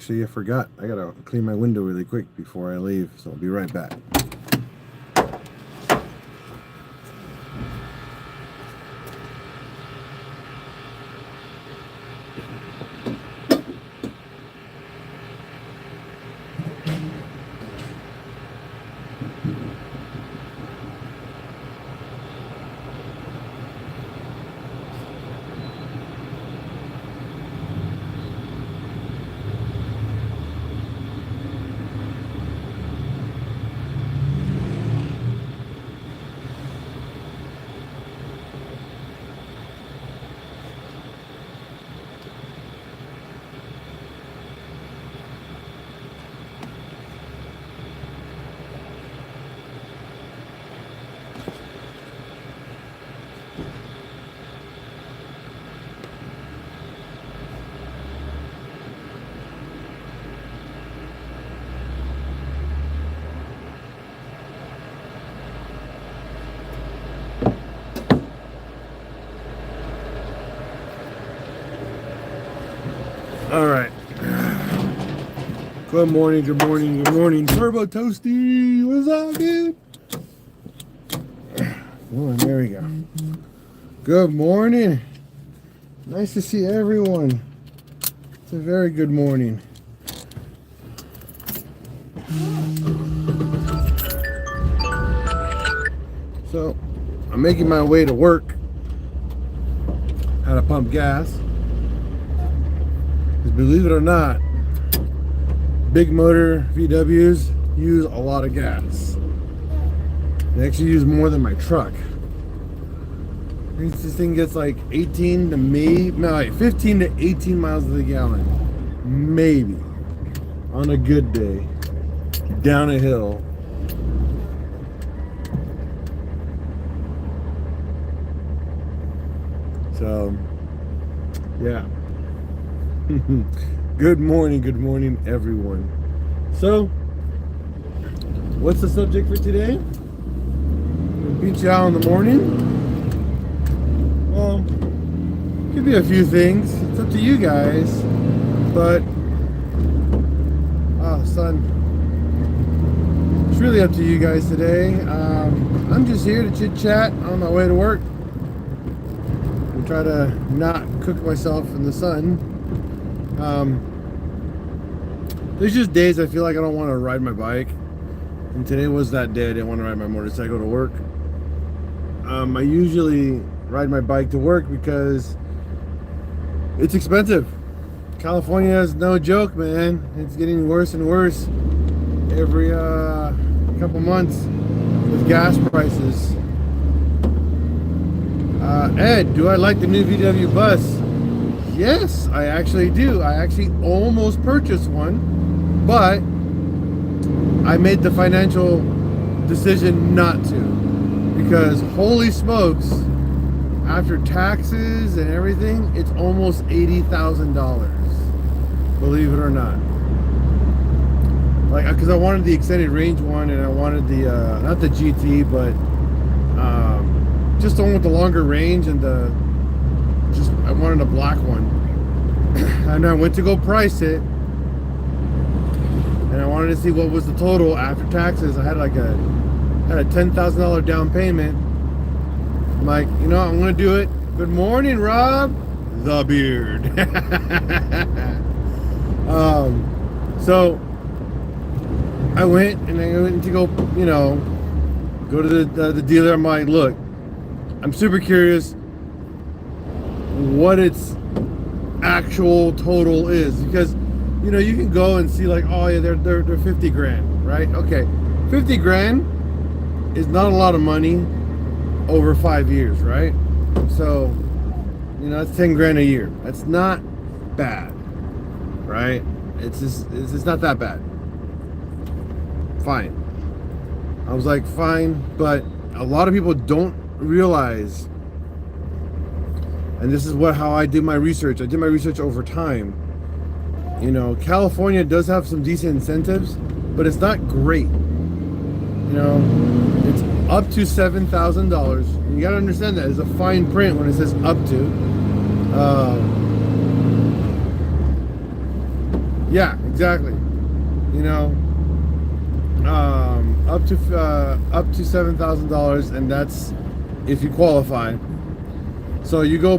Actually, I forgot. I gotta clean my window really quick before I leave, so I'll be right back. All right. Good morning, good morning, good morning. Turbo Toasty, what's up, dude? Oh, there we go. Good morning. Nice to see everyone. It's a very good morning. So, I'm making my way to work. Had to pump gas. Believe it or not, big motor VWs use a lot of gas. They actually use more than my truck. I think this thing gets like 15 to 18 miles to the gallon. Maybe. On a good day. Down a hill. So, yeah. Good morning, everyone. So, what's the subject for today? PincheAl in the morning? Well, could be a few things. It's up to you guys. But, son, it's really up to you guys today. I'm just here to chit chat on my way to work and try to not cook myself in the sun. There's just days I feel like I don't want to ride my bike, and today was that day I didn't want to ride my motorcycle to work. I usually ride my bike to work because it's expensive. California is no joke, man. It's getting worse and worse every couple months with gas prices. Ed, do I like the new VW bus? Yes, I actually do. I actually almost purchased one, but I made the financial decision not to, because holy smokes, after taxes and everything, it's almost $80,000. Believe it or not. Like, because I wanted the extended range one, and I wanted the not the GT, but just the one with the longer range, and I wanted a black one. And I went to go price it, and I wanted to see what was the total after taxes. I had a $10,000 down payment. I'm like, you know, I'm gonna do it. Good morning, Rob the Beard. So I went to go, go to the dealer. I'm like, look, I'm super curious what its actual total is, because you can go and see, like, oh yeah, they're 50 grand, right? Okay, 50 grand is not a lot of money over 5 years, right? So that's 10 grand a year. That's not bad, right? It's not that bad. Fine. I was like, fine, but a lot of people don't realize, and this is how I did my research. I did my research over time. California does have some decent incentives, but it's not great. It's up to $7,000. You gotta understand that. It's a fine print when it says up to. Yeah, exactly. You know, up to $7,000, and that's if you qualify. So you go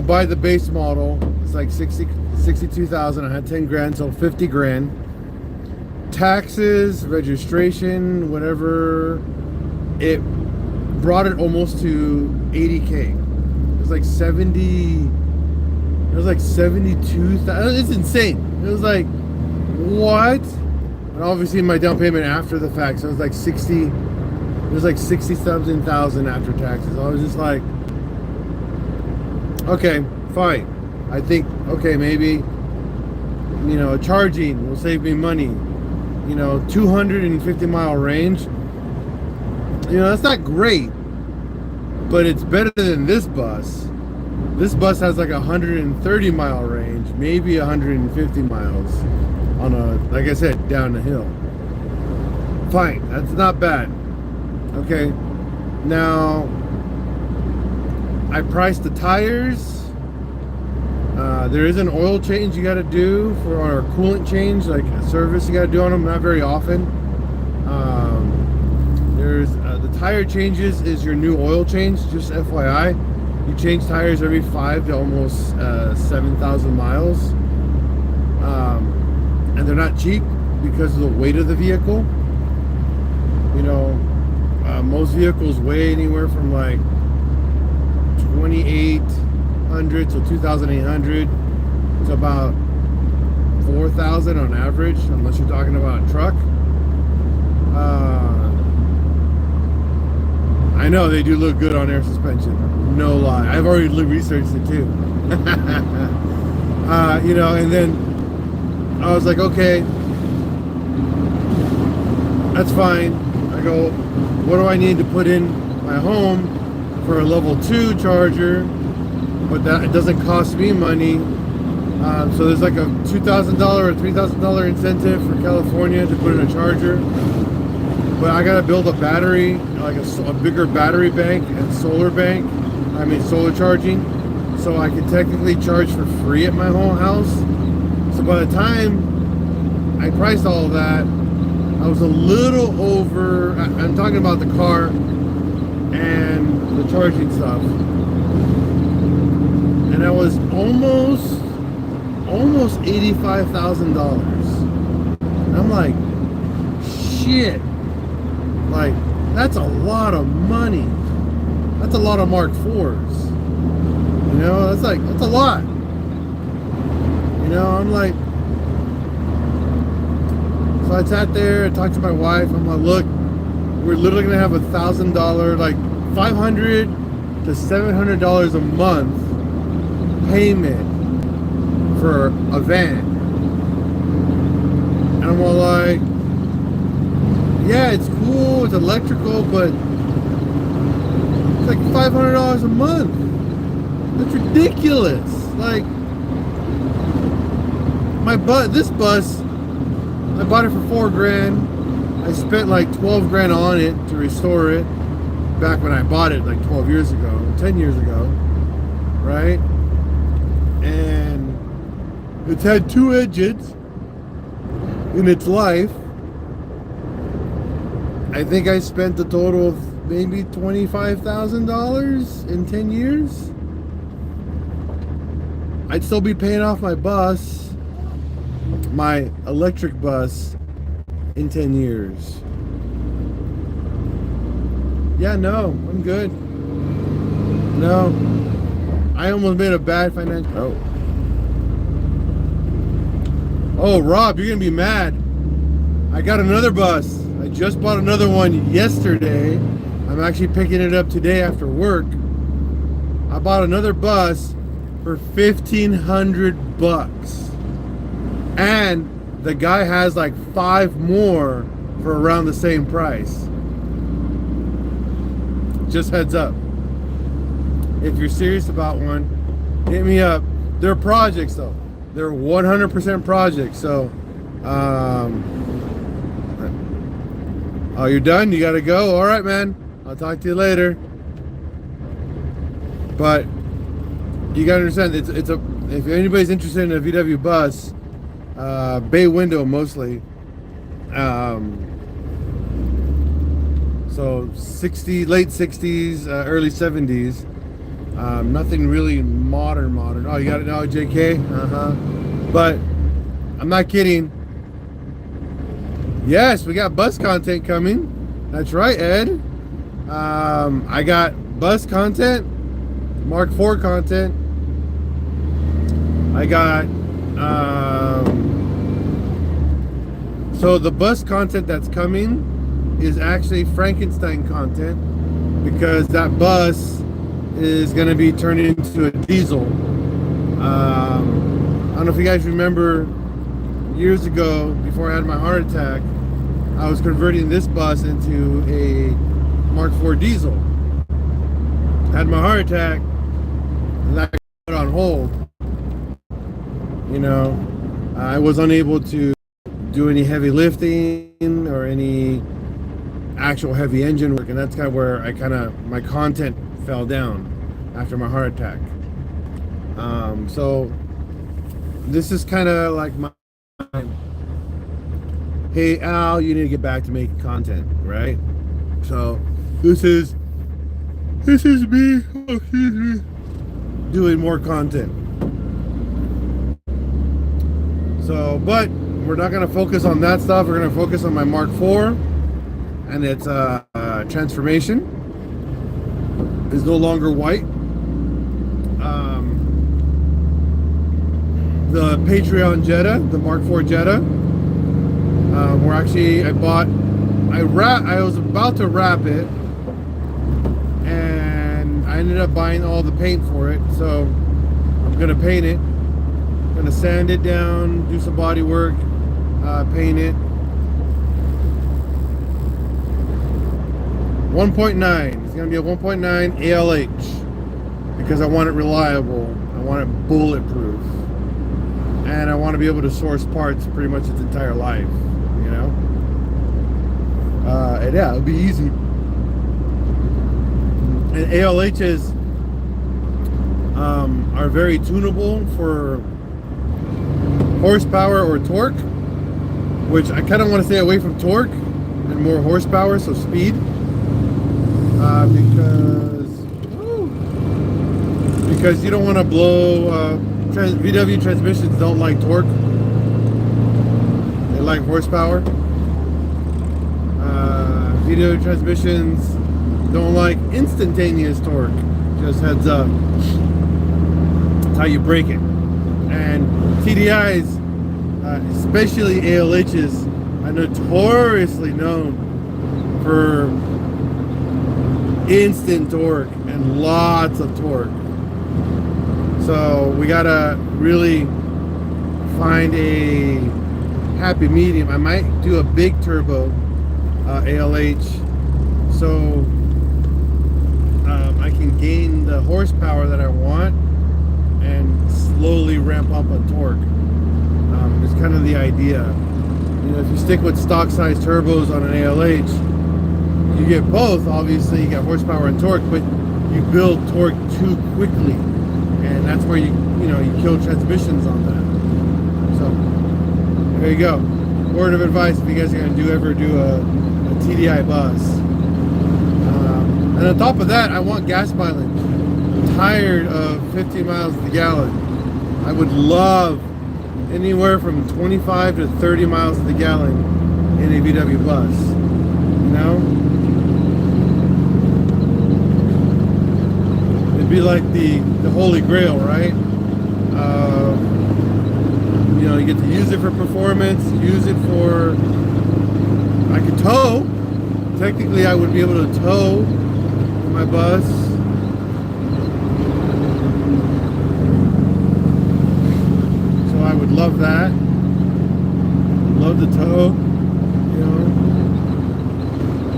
buy the base model. It's like 62,000. I had 10 grand, so 50 grand. Taxes, registration, whatever. It brought it almost to 80K. It was like 72,000. It's insane. It was like, what? And obviously my down payment after the fact, so it was like 60 something thousand after taxes. I was just like, okay, fine. I think, okay, maybe, you know, charging will save me money. You know, 250 mile range. You know, that's not great, but it's better than this bus. This bus has like 130 mile range, maybe 150 miles on a, like I said, down the hill. Fine, that's not bad. Okay, now I priced the tires. There is an oil change you got to do for our coolant change, like a service you got to do on them, not very often. There's the tire changes is your new oil change, just FYI. You change tires every 5 to almost 7,000 miles. And they're not cheap because of the weight of the vehicle. You know, most vehicles weigh anywhere from like 2,800 to 2,800 to about 4,000 on average, unless you're talking about a truck. I know they do look good on air suspension, no lie. I've already researched it too. You know, and then I was like, okay, that's fine. I go, what do I need to put in my home for a level 2 charger? But that it doesn't cost me money. So there's like a $2,000 or $3,000 incentive for California to put in a charger. But I gotta build a battery, like a bigger battery bank and solar bank. I mean solar charging, so I can technically charge for free at my home house. So by the time I priced all of that, I was a little over. I'm talking about the car and the charging stuff, and I was almost $85,000. I'm like, shit. Like, that's a lot of money. That's a lot of Mark IVs. You know, that's a lot. You know, I'm like, so I sat there and talked to my wife. I'm like, look, we're literally gonna have $1,000, like $500 to $700 a month payment for a van. And I'm all like, yeah, it's cool, it's electrical, but it's like $500 a month. That's ridiculous. Like, this bus, I bought it for $4 grand. I spent like 12 grand on it to restore it back when I bought it like 12 years ago, 10 years ago, right? And it's had 2 engines in its life. I think I spent a total of maybe $25,000 in 10 years. I'd still be paying off my bus, my electric bus, in 10 years. Yeah, no, I'm good. No, I almost made a bad financial. Oh, Rob, you're gonna be mad. I got another bus. I just bought another one yesterday. I'm actually picking it up today after work. I bought another bus for $1,500, and the guy has like 5 more for around the same price. Just heads up. If you're serious about one, hit me up. They're projects though. They're 100% projects. So, oh, you're done? You gotta go? All right, man. I'll talk to you later. But you gotta understand, it's a. If anybody's interested in a VW bus, bay window mostly. So late 60s, early 70s. Nothing really modern. Oh, you got it now, JK? But I'm not kidding. Yes, we got bus content coming. That's right, Ed. I got bus content, Mark IV content. I got so the bus content that's coming is actually Frankenstein content, because that bus is going to be turned into a diesel. I don't know if you guys remember, years ago, before I had my heart attack, I was converting this bus into a Mark IV diesel. I had my heart attack, and that got put on hold. You know, I was unable to do any heavy lifting or any actual heavy engine work, and that's kind of where my content fell down after my heart attack. So this is kind of like my, hey Al, you need to get back to making content, right? So this is me doing more content. So, but we're not going to focus on that stuff. We're going to focus on my Mark IV and its transformation. It's no longer white. The PincheAl Jetta, the Mark IV Jetta. I was about to wrap it, and I ended up buying all the paint for it. So I'm gonna paint it. I'm gonna sand it down, do some body work, paint it. 1.9. It's gonna be a 1.9 ALH because I want it reliable. I want it bulletproof, and I want to be able to source parts pretty much its entire life. You know, and yeah, it'll be easy. And ALHs are very tunable for horsepower or torque, which I kind of want to stay away from torque and more horsepower, so speed. Because you don't want to blow. VW transmissions don't like torque; they like horsepower. VW transmissions don't like instantaneous torque. Just heads up. That's how you break it. And TDIs, especially ALHs, are notoriously known for instant torque and lots of torque. So we gotta really find a happy medium. I might do a big turbo ALH, so I can gain the horsepower that I want and slowly ramp up on torque. It's kind of the idea. You know, if you stick with stock size turbos on an ALH, you get both. Obviously, you got horsepower and torque, but you build torque too quickly, and that's where you kill transmissions on that. So there you go. Word of advice: if you guys are gonna ever do a TDI bus. And on top of that, I want gas mileage. I'm tired of 15 miles to the gallon. I would love anywhere from 25 to 30 miles to the gallon in a VW bus. You know? It'd be like the holy grail, right? You get to use it for performance, use it for... I could tow. Technically, I would be able to tow my bus. So I would love that. Love the tow.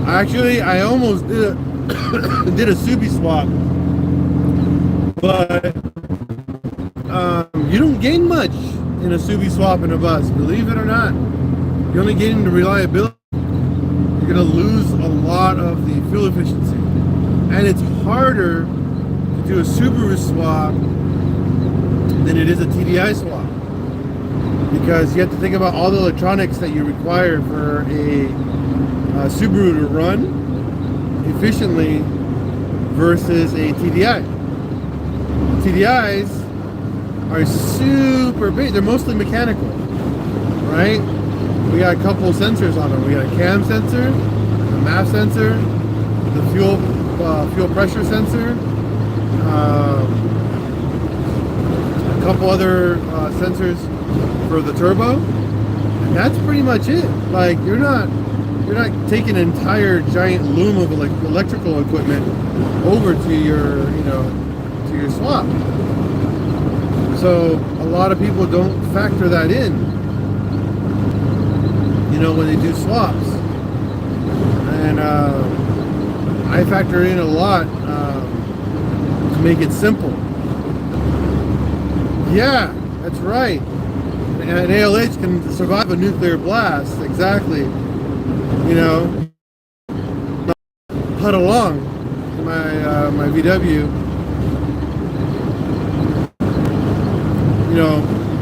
I almost did a did a Subi swap, but you don't gain much in a Subi swap in a bus, believe it or not. You're only getting the reliability. You're gonna lose a lot of the fuel efficiency, and it's harder to do a Subaru swap than it is a TDI swap. because you have to think about all the electronics that you require for a Subaru to run efficiently versus a TDI. TDIs are super big. They're mostly mechanical, right? We got a couple sensors on them. We got a cam sensor, a MAF sensor, the fuel pressure sensor, a couple other sensors for the turbo, and that's pretty much it. Like you're not taking an entire giant loom of electrical equipment over to your to your swap. So a lot of people don't factor that in, when they do swaps, and I factor in a lot to make it simple. Yeah, that's right. An ALH can survive a nuclear blast, exactly. Put along my VW.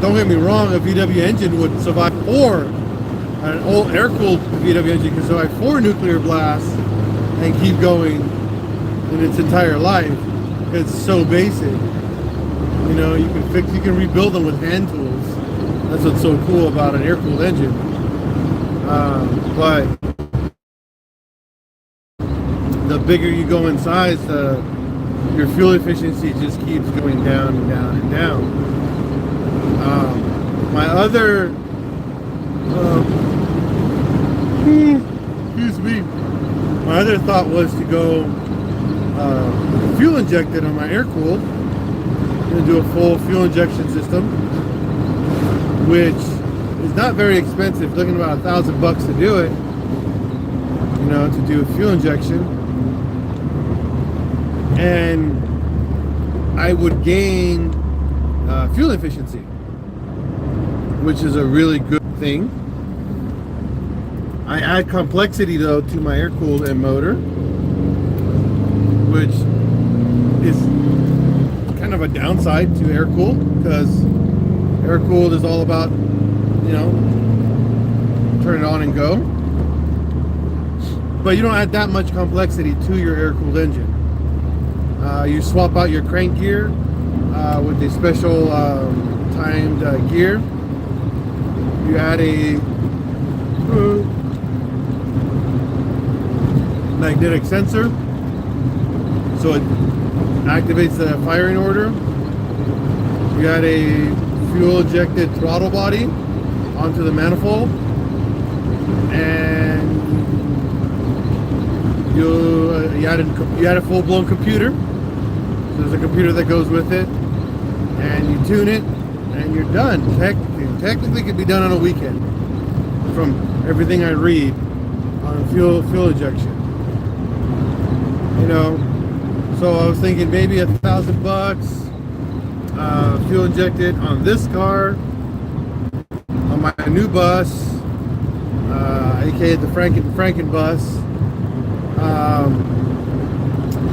Don't get me wrong, a VW engine would survive an old air-cooled VW engine can survive 4 nuclear blasts and keep going in its entire life. It's so basic. You can rebuild them with hand tools. That's what's so cool about an air-cooled engine. But the bigger you go in size, your fuel efficiency just keeps going down and down and down. My other, my other thought was to go fuel injected on my air-cooled. I'm going to do a full fuel injection system, which is not very expensive, looking about $1,000 to do it, to do a fuel injection. And I would gain fuel efficiency, which is a really good thing. I add complexity though to my air-cooled and motor, which is kind of a downside to air-cooled, because air-cooled is all about, turn it on and go. But you don't add that much complexity to your air-cooled engine. You swap out your crank gear with a special timed gear. You add a magnetic sensor, so it activates the firing order. You add a fuel injected throttle body onto the manifold, and you add a full-blown computer. So there's a computer that goes with it, and you tune it, and you're done. Technically, it could be done on a weekend, from everything I read on fuel injection. So I was thinking maybe $1,000 fuel injected on this car, on my new bus, aka the Franken bus.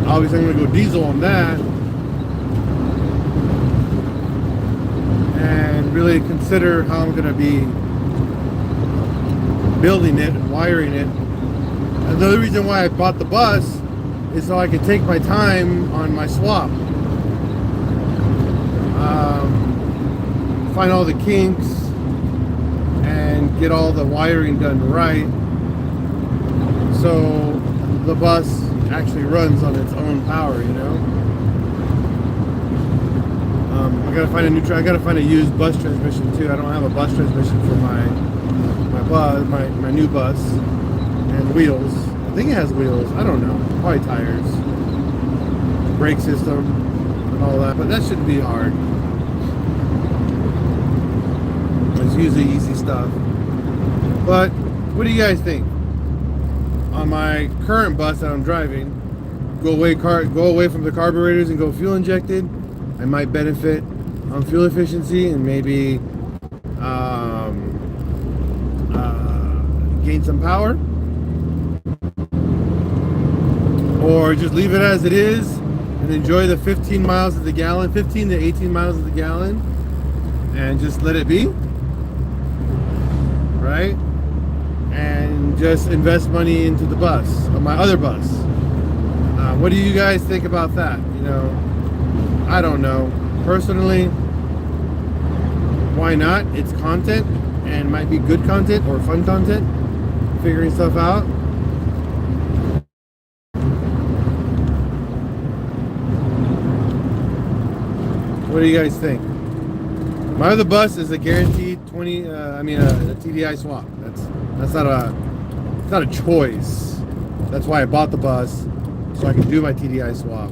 Obviously, I'm going to go diesel on that, and really consider how I'm going to be building it and wiring it. And the other reason why I bought the bus is so I can take my time on my swap, find all the kinks and get all the wiring done right, so the bus actually runs on its own power. I gotta find I gotta find a used bus transmission too. I don't have a bus transmission for my new bus, and wheels. I think it has wheels. I don't know. Probably tires, brake system, and all that. But that shouldn't be hard. It's usually easy stuff. But what do you guys think? On my current bus that I'm driving, go away from the carburetors and go fuel injected. I might benefit on fuel efficiency and maybe gain some power, or just leave it as it is and enjoy the 15 miles of the gallon, 15 to 18 miles of the gallon, and just let it be. right? And just invest money into the bus, or my other bus. What do you guys think about that? You know, I don't know. Personally, why not? It's content, and might be good content or fun content, figuring stuff out. What do you guys think? My other bus is a guaranteed a TDI swap. That's not a choice. That's why I bought the bus, so I can do my TDI swap.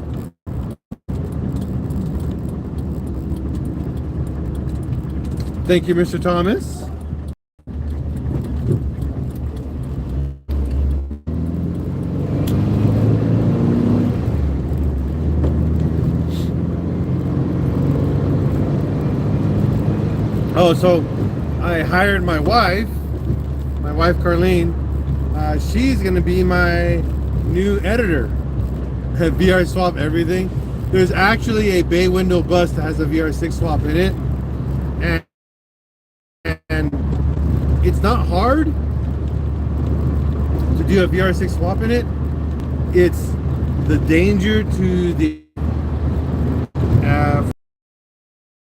Thank you, Mr. Thomas. Oh, so I hired my wife Carlene. She's gonna be my new editor. VR swap everything. There's actually a bay window bus that has a VR6 swap in it, and it's not hard to do a VR6 swap in it. It's the danger to the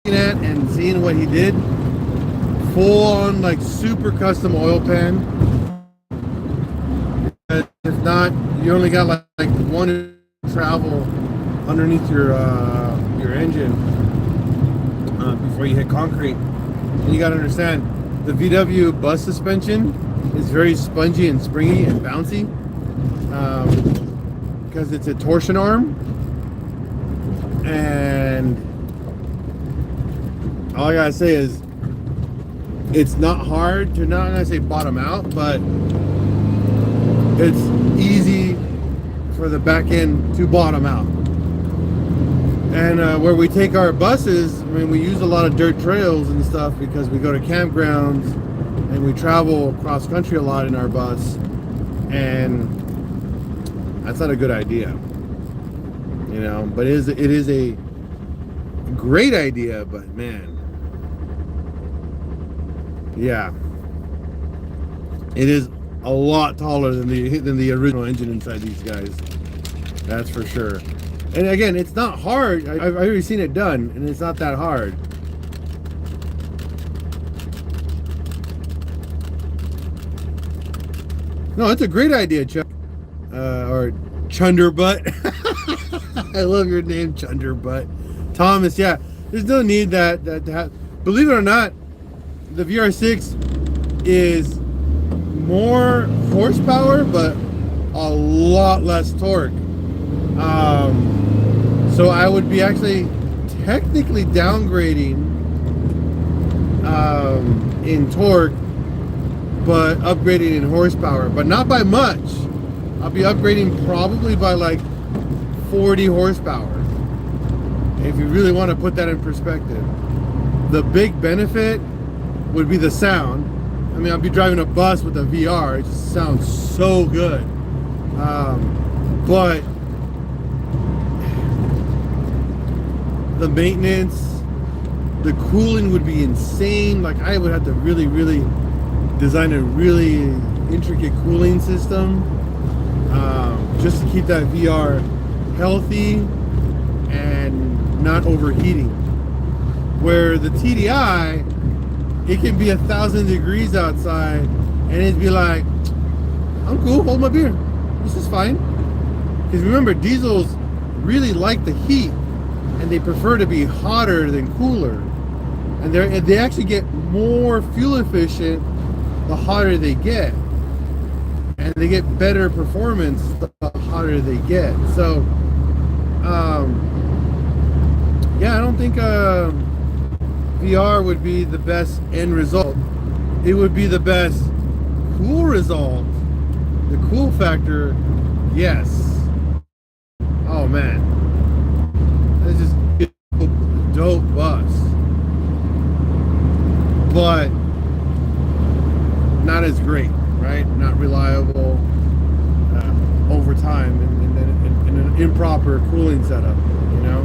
and seeing what he did, full on like super custom oil pan. If not, you only got like one travel underneath your engine before you hit concrete. And you got to understand, the VW bus suspension is very spongy and springy and bouncy because it's a torsion arm. And all I gotta say is, it's not hard to, not gonna say bottom out, but it's easy for the back end to bottom out. And where we take our buses, I mean, we use a lot of dirt trails and stuff because we go to campgrounds and we travel cross country a lot in our bus, and that's not a good idea, you know. But it is a great idea, but man, yeah, it is a lot taller than the original engine inside these guys. That's for sure. And again, it's not hard. I've already seen it done, and it's not that hard. No, it's a great idea, Chuck. Or Chunderbutt. I love your name, Chunderbutt. Thomas, yeah. There's no need that believe it or not, the VR6 is more horsepower, but a lot less torque. So I would be actually technically downgrading in torque, but upgrading in horsepower, but not by much. I'll be upgrading probably by like 40 horsepower. If you really want to put that in perspective. The big benefit would be the sound. I mean, I'll be driving a bus with a VR. It just sounds so good. But the maintenance, the cooling would be insane. Like, I would have to really design a really intricate cooling system just to keep that VR healthy and not overheating. Where the TDI, it can be 1,000 degrees outside and it'd be like, I'm cool, hold my beer, this is fine. Because remember, diesels really like the heat, and they prefer to be hotter than cooler, and they actually get more fuel efficient the hotter they get, and they get better performance the hotter they get. So yeah, I don't think VR would be the best end result. It would be the best cool result. The cool factor, yes. Oh man, this is a dope bus, but not as great, right? Not reliable over time in an improper cooling setup, you know?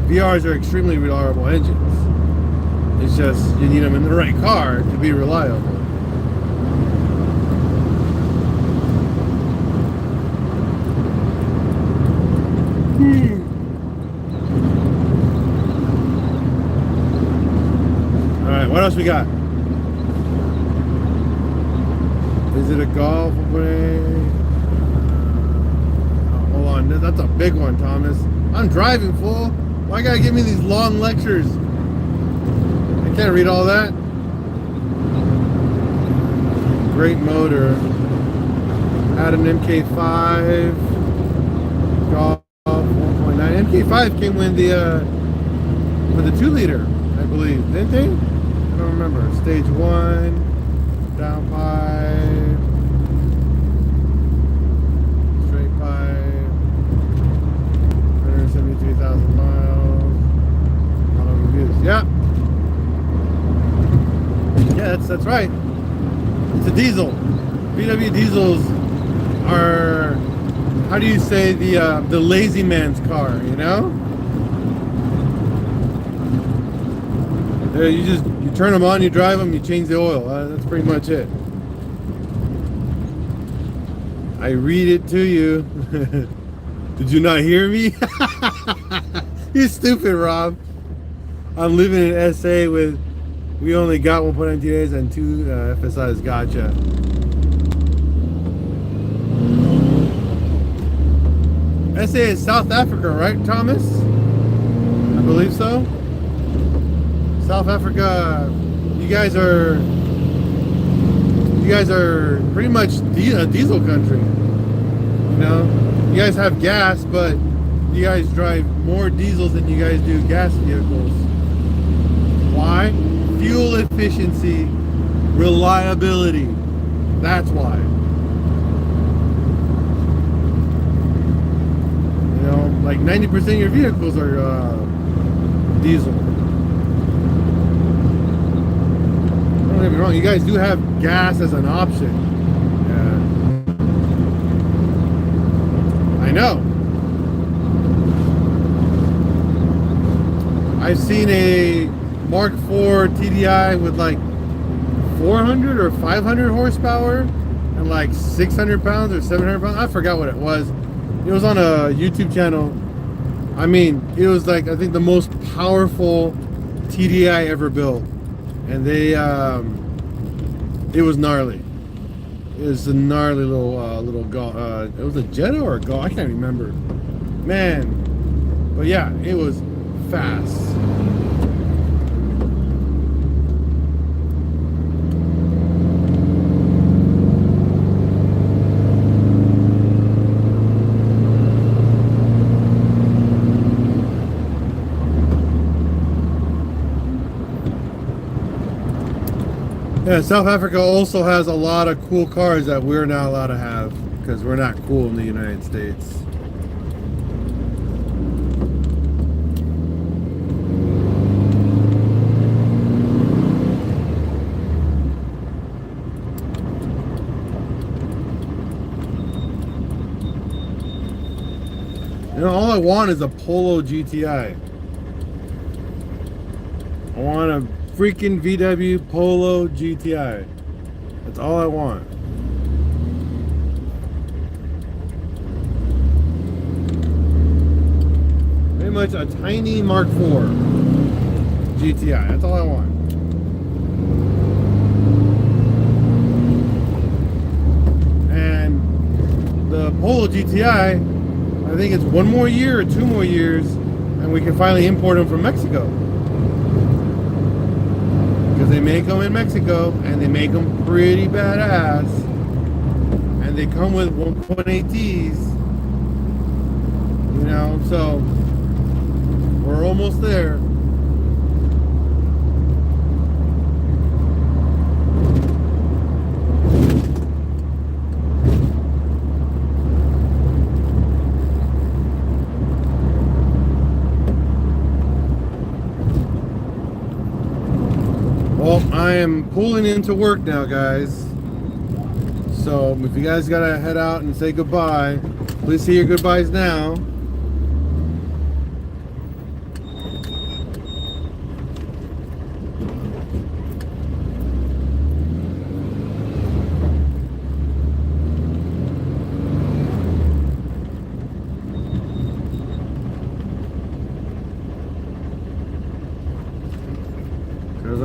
VRs are extremely reliable engines. It's just you need them in the right car to be reliable. All right, what else we got? Is it a golf way? Hold on, that's a big one, Thomas. I'm driving, fool. Why gotta give me these long lectures? I can't read all that. Great motor. Had an MK5 golf 1.9. MK5 came with the 2-liter, I believe, didn't they? I don't remember. Stage 1, downpipe, straight pipe, 173,000 miles. A lot of reviews. Yeah. Yeah, that's right. It's a diesel. VW diesels are, how do you say, the lazy man's car, you know? You turn them on, you drive them, you change the oil. That's pretty much it. I read it to you. Did you not hear me? You stupid, Rob. I'm living in SA with, we only got 1.9 TDAs and 2 FSIs. Gotcha. SA is South Africa, right, Thomas? I believe so. South Africa, you guys are pretty much a diesel country. You know, you guys have gas, but you guys drive more diesels than you guys do gas vehicles. Why? Fuel efficiency, reliability. That's why. You know, like 90% of your vehicles are diesel. Don't get me wrong, you guys do have gas as an option. I know. I've seen a Mark IV TDI with like 400 or 500 horsepower and like 600 pounds or 700 pounds. I forgot what it was. It was on a YouTube channel. I mean, it was like, I think the most powerful TDI ever built. And they, it was gnarly. It was a gnarly little golf. It was a Jetta or a golf. I can't remember. Man. But yeah, it was fast. Yeah, South Africa also has a lot of cool cars that we're not allowed to have because we're not cool in the United States. You know, all I want is a Polo GTI. I want a freaking VW Polo GTI. That's all I want. Pretty much a tiny Mark IV GTI. That's all I want. And the Polo GTI, I think it's 1 more year or 2 more years, and we can finally import them from Mexico. Because they make them in Mexico, and they make them pretty badass, and they come with 1.8Ts, you know, so we're almost there. Well, I am pulling into work now, guys. So if you guys gotta head out and say goodbye, please say your goodbyes now.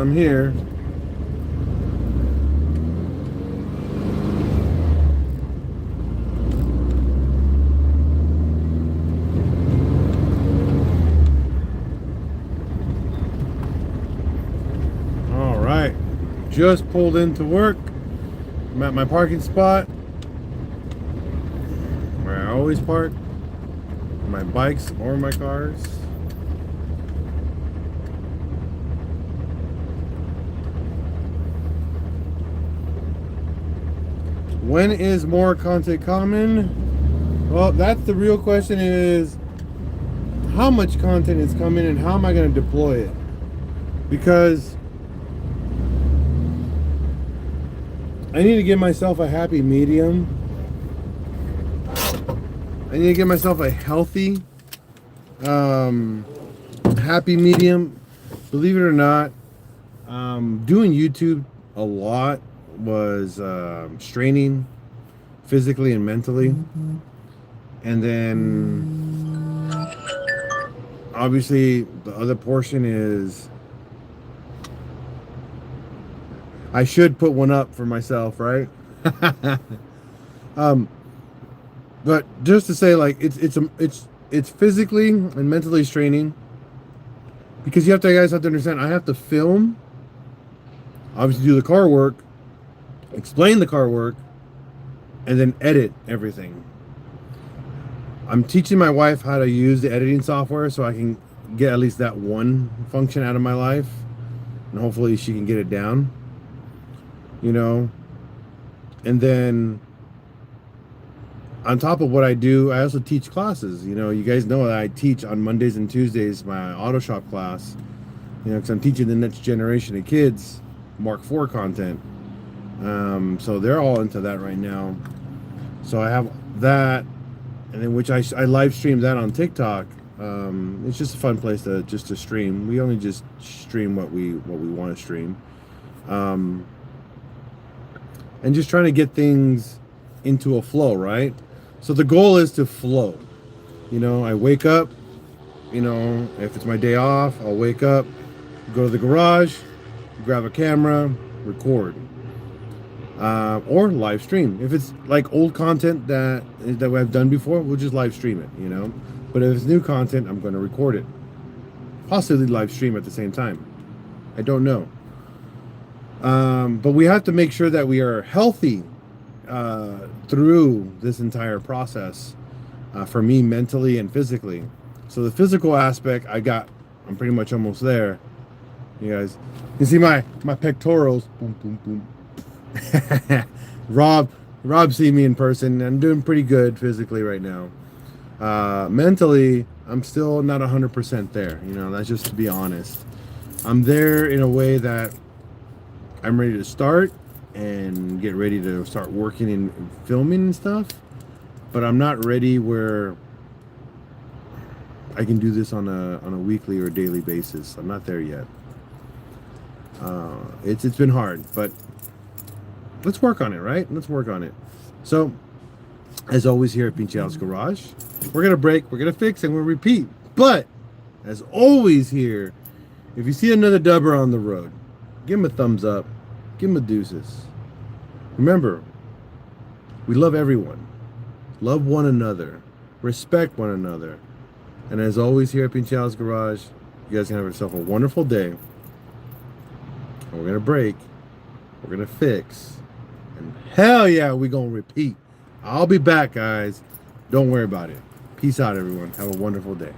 I'm here. All right, just pulled into work. I'm at my parking spot where I always park my bikes or my cars. When is more content coming? Well, that's the real question, is how much content is coming and how am I going to deploy it? Because I need to give myself a happy medium. I need to give myself a healthy, happy medium. Believe it or not, doing YouTube a lot was straining physically and mentally. And then obviously the other portion is I should put one up for myself, right? But just to say, like, it's physically and mentally straining, because you guys have to understand, I have to film, obviously do the car work, explain the car work, and then edit everything. I'm teaching my wife how to use the editing software so I can get at least that one function out of my life, and hopefully she can get it down, you know. And then on top of what I do, I also teach classes. You know, you guys know that I teach on Mondays and Tuesdays my auto shop class, you know, because I'm teaching the next generation of kids Mark IV content. So they're all into that right now. So I have that, and then which I live stream that on TikTok. It's just a fun place to stream. We only just stream what we want to stream, and just trying to get things into a flow, right? So the goal is to flow. You know, I wake up, you know, if it's my day off, I'll wake up, go to the garage, grab a camera, record, or live stream. If it's like old content that I've done before, we'll just live stream it, you know. But if it's new content, I'm going to record it, possibly live stream at the same time. I don't know. But we have to make sure that we are healthy through this entire process, for me, mentally and physically. So the physical aspect, I'm pretty much almost there. You guys, you see my pectorals, boom, boom, boom. Rob see me in person. I'm doing pretty good physically right now. Mentally, I'm still not 100% there. You know, that's just to be honest. I'm there in a way that I'm ready to start and get ready to start working and filming and stuff, but I'm not ready where I can do this on a weekly or daily basis. I'm not there yet. It's been hard, but let's work on it, right? Let's work on it. So, as always here at PincheAl's Garage, we're gonna break, we're gonna fix, and we'll repeat. But as always here, if you see another dubber on the road, give him a thumbs up, give him a deuces. Remember, we love everyone, love one another, respect one another, and as always here at PincheAl's Garage, you guys can have yourself a wonderful day. And we're gonna break, we're gonna fix, and hell yeah, we're gonna repeat. I'll be back, guys. Don't worry about it. Peace out, everyone. Have a wonderful day.